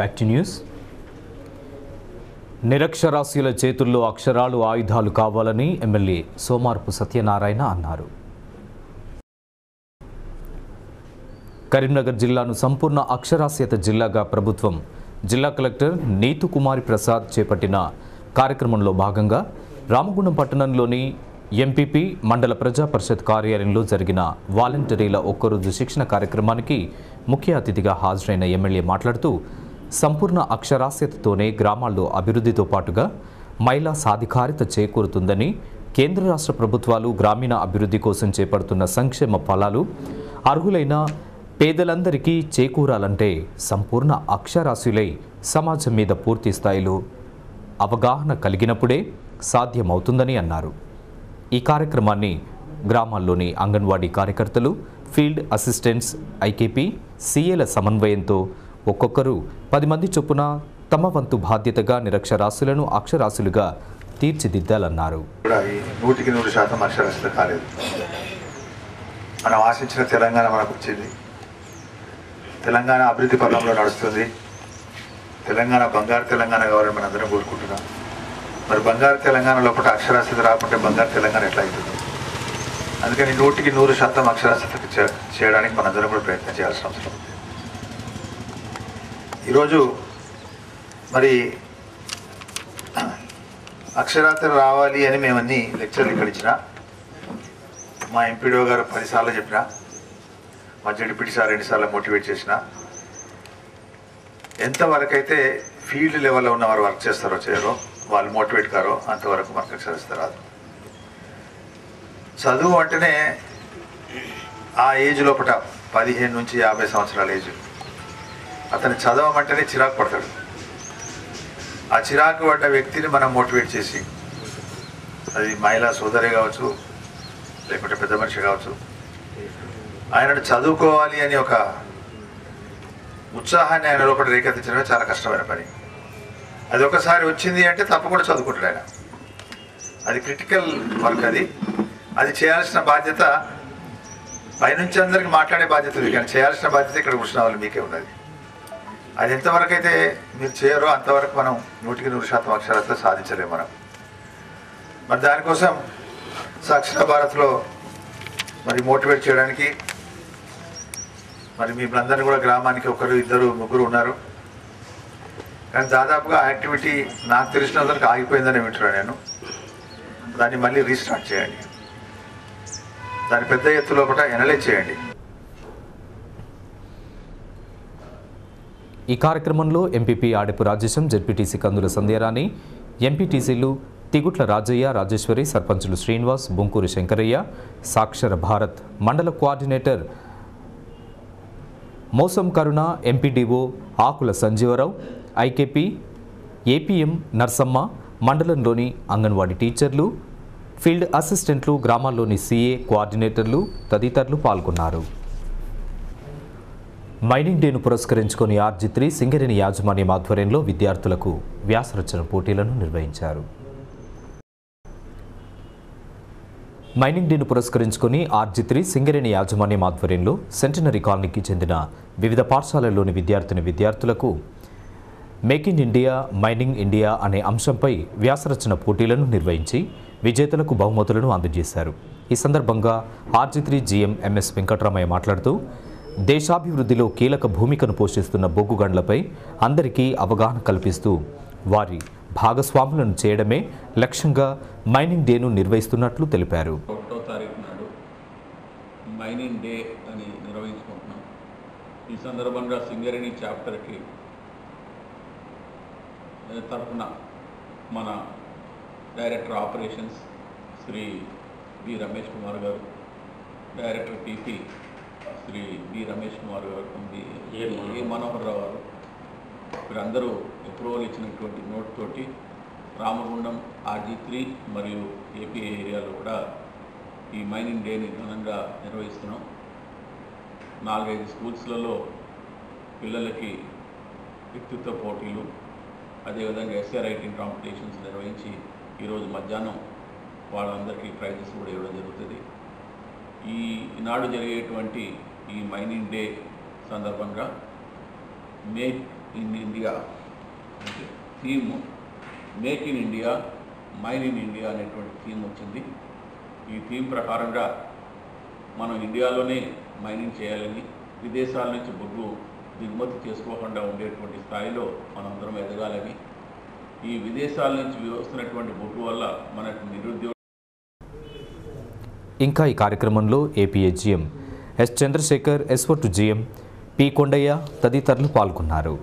Back to news. నిరక్షరాస్యుల చేతుల్లో అక్షరాలు ఆయుధాలు కావాలని ఎమ్మెల్యే సోమారపు సత్యనారాయణ అన్నారు. కరీంనగర్ జిల్లాను సంపూర్ణ అక్షరాస్యత జిల్లాగా ప్రభుత్వం జిల్లా కలెక్టర్ నీతు కుమారి ప్రసాద్ చేపట్టిన కార్యక్రమంలో భాగంగా రామగుండం పట్టణంలోని ఎంపీపీ మండల ప్రజా పరిషత్ కార్యాలయంలో జరిగిన వాలంటీర్ల ఒక్కరోజు శిక్షణ కార్యక్రమానికి ముఖ్య అతిథిగా హాజరైన ఎమ్మెల్యే మాట్లాడుతూ సంపూర్ణ అక్షరాస్యతతోనే గ్రామాల్లో అభివృద్ధితో పాటుగా మహిళా సాధికారిత చేకూరుతుందని, కేంద్ర రాష్ట్ర ప్రభుత్వాలు గ్రామీణ అభివృద్ధి కోసం చేపడుతున్న సంక్షేమ ఫలాలు అర్హులైన పేదలందరికీ చేకూరాలంటే సంపూర్ణ అక్షరాస్యులై సమాజం మీద పూర్తి స్థాయిలో అవగాహన కలిగినప్పుడే సాధ్యమవుతుందని అన్నారు. ఈ కార్యక్రమాన్ని గ్రామాల్లోని అంగన్వాడీ కార్యకర్తలు, ఫీల్డ్ అసిస్టెంట్స్, ఐకేపీ, సీఏల సమన్వయంతో ఒక్కొక్కరు 10 మంది చొప్పున తమ వంతు బాధ్యతగా నిరక్షరాస్యులను అక్షరాస్యులుగా తీర్చిదిద్దాలన్నారు. 100% అక్షరాస్యత కాలేదు. మనం ఆశించిన తెలంగాణ మనకు వచ్చింది. తెలంగాణ అభివృద్ధి పథంలో నడుస్తుంది. తెలంగాణ బంగారు తెలంగాణ కావాలని మనం అందరం కోరుకుంటున్నాం. మరి బంగారు తెలంగాణ లోపల అక్షరాస్యత రాకుంటే బంగారు తెలంగాణ ఎట్లా అవుతుంది? అందుకని 100% అక్షరాస్యతకు చేయడానికి మనందరం కూడా ప్రయత్నం చేయాల్సిన అవసరం ఉంది. ఈరోజు మరి అక్షరాస్యత రావాలి అని మేమన్నీ లెక్చర్లు ఇక్కడ ఇచ్చిన, మా ఎంపీడీఓ గారు 10 సార్లు చెప్పిన, మా జడ్పీటీ సార్ 2 సార్లు మోటివేట్ చేసిన, ఎంతవరకైతే ఫీల్డ్ లెవెల్లో ఉన్న వారు వర్క్ చేస్తారో చేయరో, వాళ్ళు మోటివేట్ కారో అంతవరకు మనకు అక్షరాస్యత రాదు. చదువు అంటేనే ఆ ఏజ్ లోపల 15 నుంచి 50 సంవత్సరాల ఏజ్, అతను చదవమంటేనే చిరాకు పడతాడు. ఆ చిరాకు పడ్డ వ్యక్తిని మనం మోటివేట్ చేసి, అది మహిళా సోదరి కావచ్చు, లేకుంటే పెద్ద మనిషి కావచ్చు, ఆయనను చదువుకోవాలి అని ఒక ఉత్సాహాన్ని ఆయన లోపల రేకెత్తించడమే చాలా కష్టమైన పని. అది ఒకసారి వచ్చింది అంటే తప్పకుండా చదువుకుంటాడు ఆయన. అది క్రిటికల్ వర్క్. అది చేయాల్సిన బాధ్యత పైనుంచి అందరికి మాట్లాడే బాధ్యత ఉంది, కానీ చేయాల్సిన బాధ్యత ఇక్కడ కూర్చున్న వాళ్ళు మీకే ఉన్నది. అది ఎంతవరకు అయితే మీరు చేయరో అంతవరకు మనం 100% అక్షరాస్యత సాధించలేము మనం. మరి దానికోసం సాక్షర భారత్లో మరి మోటివేట్ చేయడానికి మరి మిమ్మల్ని కూడా గ్రామానికి 1, 2, 3 ఉన్నారు. కానీ దాదాపుగా యాక్టివిటీ నాకు తెలిసినందుకు ఆగిపోయిందని వింటున్నాను నేను. దాన్ని మళ్ళీ రీస్టార్ట్ చేయండి, దాని పెద్ద ఎత్తు లోపల ఎనలైజ్ చేయండి. ఈ కార్యక్రమంలో ఎంపీపీ ఆడెపు రాజేశం, జెడ్పీటీసీ కందుల సంధ్యారాణి, ఎంపీటీసీలు తిగుట్ల రాజయ్య, రాజేశ్వరి, సర్పంచులు శ్రీనివాస్, బొంకూరి శంకరయ్య, సాక్షర భారత్ మండల కోఆర్డినేటర్ మోసం కరుణ, ఎంపీడీఓ ఆకుల సంజీవరావు, ఐకేపీ, ఏపీఎం నర్సమ్మ, మండలంలోని అంగన్వాడీ టీచర్లు, ఫీల్డ్ అసిస్టెంట్లు, గ్రామాల్లోని సీఏ కోఆర్డినేటర్లు తదితరులు పాల్గొన్నారు. మైనింగ్ డేను పురస్కరించుకొని ఆర్జీ3 సింగరేణి యాజమాన్యం ఆధ్వర్యంలో విద్యార్థులకు వ్యాసరచన పోటీలను నిర్వహించారు. మైనింగ్ డేను పురస్కరించుకొని ఆర్జీ3 సింగరేణి యాజమాన్యం ఆధ్వర్యంలో సెంటనరీ కాలనీకి చెందిన వివిధ పాఠశాలల్లోని విద్యార్థులకు make in India, mining India అనే అంశంపై వ్యాసరచన పోటీలను నిర్వహించి విజేతలకు బహుమతులను అందజేశారు. ఈ సందర్భంగా ఆర్జీ3 జీఎం ఎంఎస్ వెంకటరామయ్య మాట్లాడుతూ దేశాభివృద్ధిలో కీలక భూమికను పోషిస్తున్న బొగ్గు గనులపై అందరికీ అవగాహన కల్పిస్తూ వారి భాగస్వాములను చేయడమే లక్ష్యంగా మైనింగ్ డేను నిర్వహిస్తున్నట్లు తెలిపారు. 1వ తారీఖు నాడు మైనింగ్ డే అని నిర్వహించుకుంటున్నాం. ఈ సందర్భంగా సింగరేణి చాప్టర్కి తరఫున మన director operations Shri B Ramesh Kumar గారు, director PP Shri B Ramesh Kumar గారు, ఏ మనోహర్ రావు గారు, వీరందరూ అప్రూవల్ ఇచ్చినటువంటి నోట్ తోటి రామగుండం ఆర్జీ3 మరియు ఏపీ ఏరియాలో కూడా ఈ మైనింగ్ డేని ఘనంగా నిర్వహిస్తున్నాం. 4-5 స్కూల్స్లలో పిల్లలకి వ్యక్తిత్వ పోటీలు, అదేవిధంగా ఎస్ఏ రైటింగ్ కాంపిటీషన్స్ నిర్వహించి ఈరోజు మధ్యాహ్నం వాళ్ళందరికీ ప్రైజెస్ కూడా ఇవ్వడం జరుగుతుంది. ఈనాడు జరిగేటువంటి ఈ మైనింగ్ డే సందర్భంగా మేక్ ఇన్ ఇండియా అంటే theme make in India mine in India అనేటువంటి థీమ్ వచ్చింది. ఈ థీమ్ ప్రకారంగా మనం ఇండియాలోనే మైనింగ్ చేయాలని, విదేశాల నుంచి బొగ్గు దిగుమతి చేసుకోకుండా ఉండేటువంటి స్థాయిలో మనందరం ఎదగాలని, ఈ విదేశాల నుంచి వస్తున్నటువంటి బొగ్గు వల్ల మనకు నిరుద్యోగ. ఇంకా ఈ కార్యక్రమంలో APAGM S Chandrashekar, SO to GM P Kondayya తదితరులు పాల్గొన్నారు.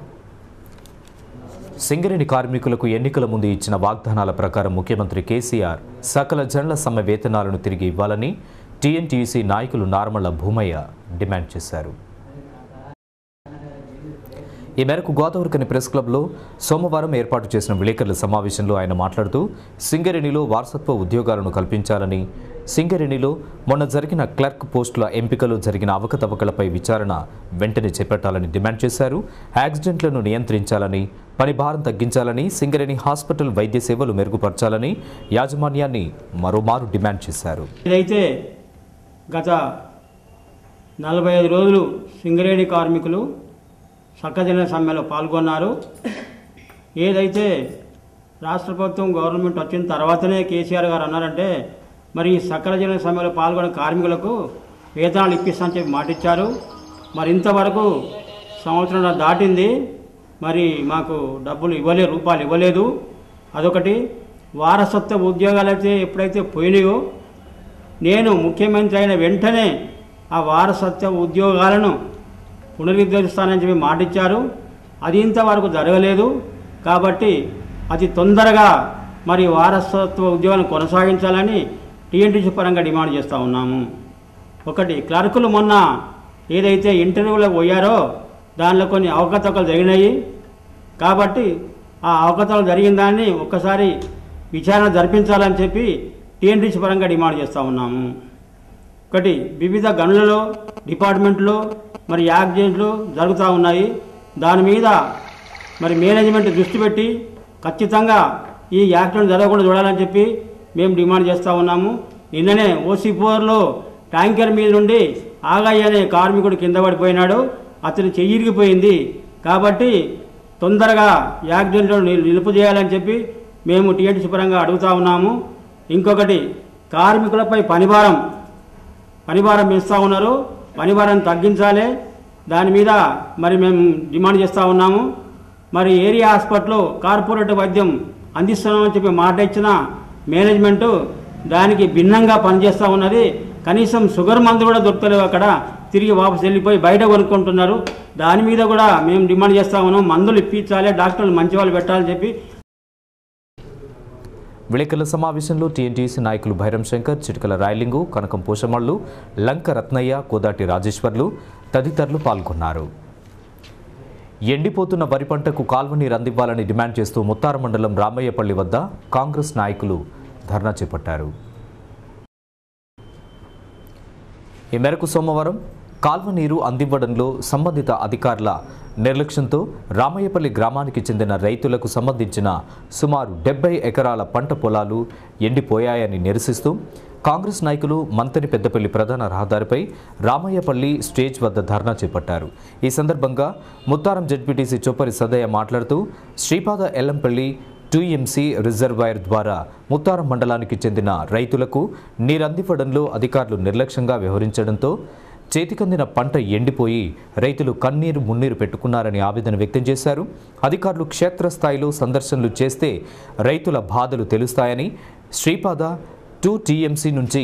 సింగరేణి కార్మికులకు ఎన్నికల ముందు ఇచ్చిన వాగ్దానాల ప్రకారం ముఖ్యమంత్రి కేసీఆర్ సకల జనుల సమ్మె వేతనాలను తిరిగి ఇవ్వాలని టీఎన్టీయూసీ నాయకులు నార్మళ్ల భూమయ్య డిమాండ్ చేశారు. ఈ మేరకు గోదావరికని ప్రెస్ క్లబ్లో సోమవారం ఏర్పాటు చేసిన విలేకరుల సమావేశంలో ఆయన మాట్లాడుతూ సింగరేణిలో వారసత్వ ఉద్యోగాలను కల్పించాలని, సింగరేణిలో మొన్న జరిగిన క్లర్క్ పోస్టుల ఎంపికలో జరిగిన అవకతవకలపై విచారణ వెంటనే చేపట్టాలని డిమాండ్ చేశారు. యాక్సిడెంట్లను నియంత్రించాలని, పని భారం తగ్గించాలని, సింగరేణి హాస్పిటల్ వైద్య సేవలు మెరుగుపరచాలని యాజమాన్యాన్ని మరోమారు డిమాండ్ చేశారు. ఇదైతే గత 45 రోజులు సింగరేణి కార్మికులు సకలజన సమ్మెలో పాల్గొన్నారు. ఏదైతే రాష్ట్ర ప్రభుత్వం గవర్నమెంట్ వచ్చిన తర్వాతనే కేసీఆర్ గారు అన్నారంటే మరి ఈ సకలజన సమ్మెలో పాల్గొన్న కార్మికులకు వేతనాలు ఇప్పిస్తామని చెప్పి మాటిచ్చారు. మరి ఇంతవరకు సంవత్సరం దాటింది, మరి మాకు డబ్బులు ఇవ్వలేదు, రూపాయలు ఇవ్వలేదు. అదొకటి. వారసత్వ ఉద్యోగాలు అయితే ఎప్పుడైతే పోయినాయో నేను ముఖ్యమంత్రి అయిన వెంటనే ఆ వారసత్వ ఉద్యోగాలను పునరుద్ధరిస్తానని చెప్పి మాటిచ్చారు. అది ఇంతవరకు జరగలేదు. కాబట్టి అతి తొందరగా మరి వారసత్వ ఉద్యోగాలను కొనసాగించాలని టీఎన్టీసీ పరంగా డిమాండ్ చేస్తూ ఉన్నాము. ఒకటి, క్లర్కులు మొన్న ఏదైతే ఇంటర్వ్యూలకు పోయారో దానిలో కొన్ని అవకతవకలు జరిగినాయి. కాబట్టి ఆ అవకతవకలు జరిగిన దాన్ని ఒక్కసారి విచారణ జరిపించాలని చెప్పి టీఎన్టీసీ పరంగా డిమాండ్ చేస్తూ ఉన్నాము. ఒకటి, వివిధ గనులలో డిపార్ట్మెంట్లో మరి యాక్సిడెంట్లు జరుగుతూ ఉన్నాయి. దాని మీద మరి మేనేజ్మెంట్ దృష్టి పెట్టి ఖచ్చితంగా ఈ యాక్సిడెంట్ జరగకుండా చూడాలని చెప్పి మేము డిమాండ్ చేస్తూ ఉన్నాము. నిన్ననే ఓసీ4లో ట్యాంకర్ మీద నుండి ఆగయ్య అనే కార్మికుడు కింద పడిపోయినాడు. అతను చెయ్యిరిగిపోయింది. కాబట్టి తొందరగా యాక్సిడెంట్లను నిలుపు చేయాలని చెప్పి మేము టీఎన్టీసీ పరంగా అడుగుతూ ఉన్నాము. ఇంకొకటి, కార్మికులపై పనిభారం పెంచుతూ ఉన్నారు. పనిభారాన్ని తగ్గించాలి. దాని మీద మరి మేము డిమాండ్ చేస్తూ ఉన్నాము. మరి ఏరియా హాస్పిటల్లో కార్పొరేట్ వైద్యం అందిస్తున్నామని చెప్పి మాట ఇచ్చిన మేనేజ్మెంటు దానికి భిన్నంగా పనిచేస్తూ ఉన్నది. కనీసం షుగర్ మందు కూడా దొరకలేవు. అక్కడ తిరిగి వాపసు వెళ్ళిపోయి బయట కొనుక్కుంటున్నారు. దాని మీద కూడా మేము డిమాండ్ చేస్తూ ఉన్నాం. మందులు ఇప్పించాలి, డాక్టర్లు మంచి వాళ్ళు పెట్టాలని చెప్పి. విలేకరుల సమావేశంలో టీఎన్టీసీ నాయకులు భైరం శంకర్, చిటికల రాయలింగు, కనకం పోషమళ్ళు, లంక రత్నయ్య, కోదాటి రాజేశ్వర్లు తదితరులు పాల్గొన్నారు. ఎండిపోతున్న వరి పంటకు కాల్వ నీరు అందివ్వాలని డిమాండ్ చేస్తూ ముత్తారం మండలం రామయ్యపల్లి వద్ద కాంగ్రెస్ నాయకులు ధర్నా చేపట్టారు. ఈ మేరకు సోమవారం కాల్వ నీరు అందివ్వడంలో సంబంధిత అధికారుల నిర్లక్ష్యంతో రామయ్యపల్లి గ్రామానికి చెందిన రైతులకు సంబంధించిన సుమారు 70 ఎకరాల పంట పొలాలు ఎండిపోయాయని నిరసిస్తూ కాంగ్రెస్ నాయకులు మంతని పెద్దపల్లి ప్రధాన రహదారిపై రామయ్యపల్లి స్టేజ్ వద్ద ధర్నా చేపట్టారు. ఈ సందర్భంగా ముత్తారం జెడ్పీటీసీ చొప్పరి సదయ్య మాట్లాడుతూ శ్రీపాద ఎల్లంపల్లి 2MC రిజర్వాయర్ ద్వారా ముత్తారం మండలానికి చెందిన రైతులకు నీరందివ్వడంలో అధికారులు నిర్లక్ష్యంగా వ్యవహరించడంతో చేతికందిన పంట ఎండిపోయి రైతులు కన్నీరు మున్నీరు పెట్టుకున్నారని ఆవేదన వ్యక్తం చేశారు. అధికారులు క్షేత్రస్థాయిలో సందర్శనలు చేస్తే రైతుల బాధలు తెలుస్తాయని, శ్రీపాద 2TMC నుంచి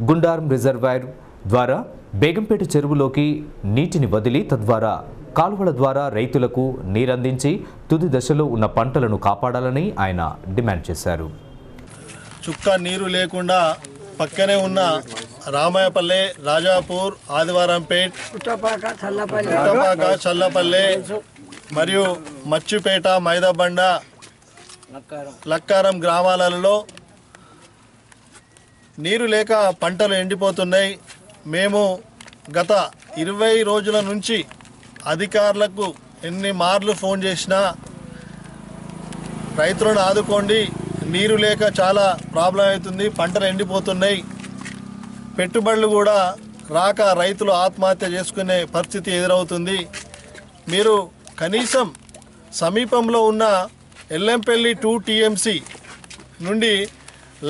గుండారం రిజర్వాయర్ ద్వారా బేగంపేట చెరువులోకి నీటిని వదిలి తద్వారా కాలువల ద్వారా రైతులకు నీరందించి తుది దశలో ఉన్న పంటలను కాపాడాలని ఆయన డిమాండ్ చేశారు. చుక్క నీరు లేకుండా పక్కనే ఉన్న రామాయపల్లె, రాజాపూర్, ఆదివారంపేట్, పుట్టపాక, చల్లపల్లె మరియు మచ్చుపేట, మైదాబండ, లక్కారం గ్రామాలలో నీరు లేక పంటలు ఎండిపోతున్నాయి. మేము గత 20 రోజుల నుంచి అధికారులకు ఎన్ని మార్లు ఫోన్ చేసినా రైతులను ఆదుకోండి, నీరు లేక చాలా ప్రాబ్లం అవుతుంది, పంటలు ఎండిపోతున్నాయి, పెట్టుబడులు కూడా రాక రైతులు ఆత్మహత్య చేసుకునే పరిస్థితి ఎదురవుతుంది. మీరు కనీసం సమీపంలో ఉన్న ఎల్లంపల్లి 2 టీఎంసీ నుండి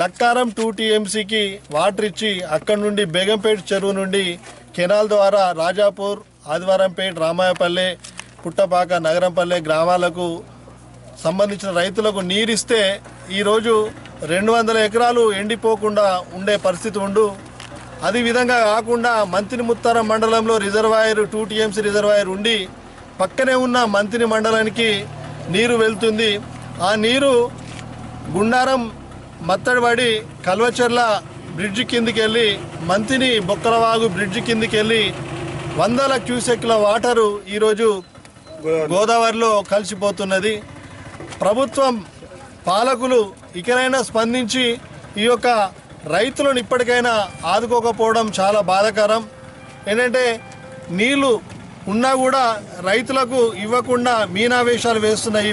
లక్కారం 2 టీఎంసీకి వాటర్ ఇచ్చి అక్కడి నుండి బేగంపేట చెరువు నుండి కెనాల్ ద్వారా రాజాపూర్, ఆదివారంపేట, రామాయపల్లె, పుట్టపాక, నగరంపల్లె గ్రామాలకు సంబంధించిన రైతులకు నీరిస్తే ఈరోజు 200 ఎకరాలు ఎండిపోకుండా ఉండే పరిస్థితి ఉండు. అది విధంగా కాకుండా మంతినిముత్తారం మండలంలో రిజర్వాయర్ 2 టీఎంసీ రిజర్వాయర్ ఉండి పక్కనే ఉన్న మంతిని మండలానికి నీరు వెళ్తుంది. ఆ నీరు గుండారం మత్తడిపడి కల్వచెర్ల బ్రిడ్జి కిందికి వెళ్ళి మంతిని బొక్కలవాగు బ్రిడ్జి కిందికి వెళ్ళి 100 క్యూసెక్ల వాటరు ఈరోజు గోదావరిలో కలిసిపోతున్నది. ప్రభుత్వం పాలకులు ఇకనైనా స్పందించి ఈ యొక్క రైతులను ఇప్పటికైనా ఆదుకోకపోవడం చాలా బాధాకరం. ఏంటంటే నీళ్లు ఉన్నా కూడా రైతులకు ఇవ్వకుండా మీనావేశాలు వేస్తున్న ఈ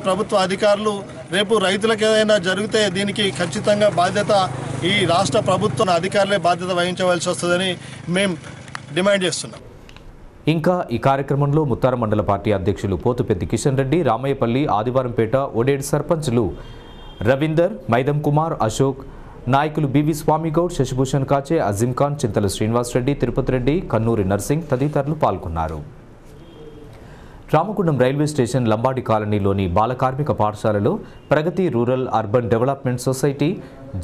ప్రభుత్వ అధికారులు రేపు రైతులకు ఏదైనా జరిగితే దీనికి ఖచ్చితంగా బాధ్యత ఈ రాష్ట్ర ప్రభుత్వం అధికారులే బాధ్యత వహించవలసి వస్తుందని మేము డిమాండ్ చేస్తున్నాం. ఇంకా ఈ కార్యక్రమంలో ముత్తారం మండల పార్టీ అధ్యక్షులు పోతుపెద్ది కిషన్ రెడ్డి, రామయ్యపల్లి, ఆదివారంపేట, ఒడేడు సర్పంచ్లు రవీందర్, మైదం కుమార్, అశోక్, నాయకులు బివి స్వామిగౌడ్, శశిభూషణ్ కాచే, అజీం ఖాన్, చింతల శ్రీనివాస్ రెడ్డి, తిరుపతి రెడ్డి, కన్నూరి నర్సింగ్ తదితరులు పాల్గొన్నారు. రామగుండం రైల్వే స్టేషన్ లంబాడి కాలనీలోని బాల కార్మిక పాఠశాలలో ప్రగతి రూరల్ అర్బన్ డెవలప్మెంట్ సొసైటీ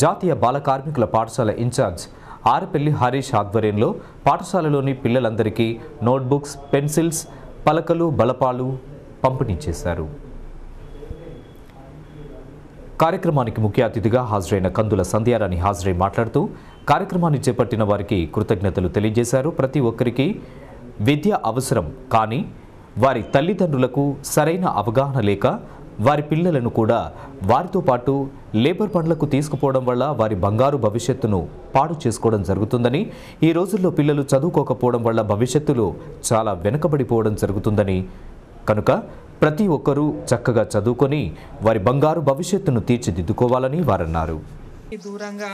జాతీయ బాల కార్మికుల పాఠశాల ఇన్ఛార్జ్ ఆరపల్లి హరీష్ ఆధ్వర్యంలో పాఠశాలలోని పిల్లలందరికీ నోట్బుక్స్, పెన్సిల్స్, పలకలు, బలపాలు పంపిణీ చేశారు. కార్యక్రమానికి ముఖ్య అతిథిగా హాజరైన కందుల సంధ్యారాణి హాజరై మాట్లాడుతూ కార్యక్రమాన్ని చేపట్టిన వారికి కృతజ్ఞతలు తెలియజేశారు. ప్రతి ఒక్కరికి విద్య అవసరం, కానీ వారి తల్లిదండ్రులకు సరైన అవగాహన లేక వారి పిల్లలను కూడా వారితో పాటు లేబర్ పనులకు తీసుకుపోవడం వల్ల వారి బంగారు భవిష్యత్తును పాడు చేసుకోవడం జరుగుతుందని, ఈ రోజుల్లో పిల్లలు చదువుకోకపోవడం వల్ల భవిష్యత్తులో చాలా వెనుకబడిపోవడం జరుగుతుందని, కనుక ప్రతి ఒక్కరూ చక్కగా చదువుకొని వారి బంగారు భవిష్యత్తును తీర్చిదిద్దుకోవాలని వారన్నారు. దూరంగా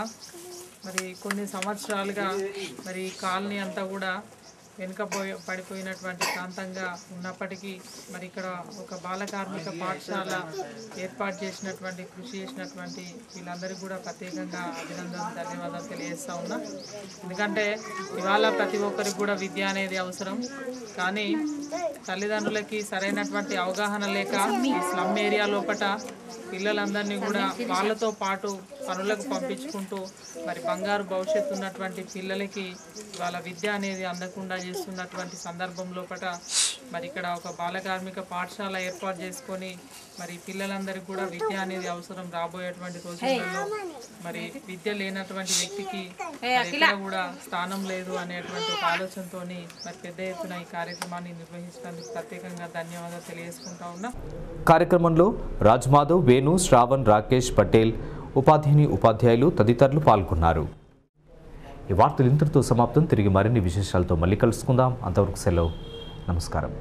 మరి కొన్ని సంవత్సరాలుగా మరి కాలనీ అంతా కూడా పడిపోయినటువంటి ప్రాంతంగా ఉన్నప్పటికీ మరి ఇక్కడ ఒక బాల కార్మిక పాఠశాల ఏర్పాటు చేసినటువంటి, కృషి చేసినటువంటి వీళ్ళందరికీ కూడా ప్రత్యేకంగా అభినందనలు, ధన్యవాదాలు తెలియజేస్తూ ఉన్నా. ఎందుకంటే ఇవాళ ప్రతి ఒక్కరికి కూడా విద్య అనేది అవసరం, కానీ తల్లిదండ్రులకి సరైనటువంటి అవగాహన లేక ఈ స్లమ్ ఏరియా లోపల పిల్లలందరినీ కూడా వాళ్ళతో పాటు పనులకు పంపించుకుంటూ మరి బంగారు భవిష్యత్తు ఉన్నటువంటి పిల్లలకి వాళ్ళ విద్య అనేది అందకుండా చేస్తున్నటువంటి సందర్భం లోపల మరి ఇక్కడ ఒక బాల కార్మిక పాఠశాల ఏర్పాటు చేసుకొని మరి పిల్లలందరికీ కూడా విద్య అనేది అవసరం. రాబోయేటువంటి రోజులలో మరి విద్య లేనటువంటి వ్యక్తికి ఎక్కడ కూడా స్థానం లేదు అనేటువంటి ఒక ఆలోచనతో మరి పెద్ద ఎత్తున ఈ కార్యక్రమాన్ని నిర్వహించడానికి ప్రత్యేకంగా ధన్యవాదాలు తెలియజేసుకుంటా ఉన్నా. కార్యక్రమంలో రాజ్మాధవ్, వేణు, శ్రావణ్, రాకేష్, పటేల్, ఉపాధ్యాయుని, ఉపాధ్యాయులు తదితరులు పాల్గొన్నారు. ఈ వార్తలు ఇంతటితో సమాప్తం. తిరిగి మరిన్ని విశేషాలతో మళ్ళీ కలుసుకుందాం. అంతవరకు సెలవు. నమస్కారం.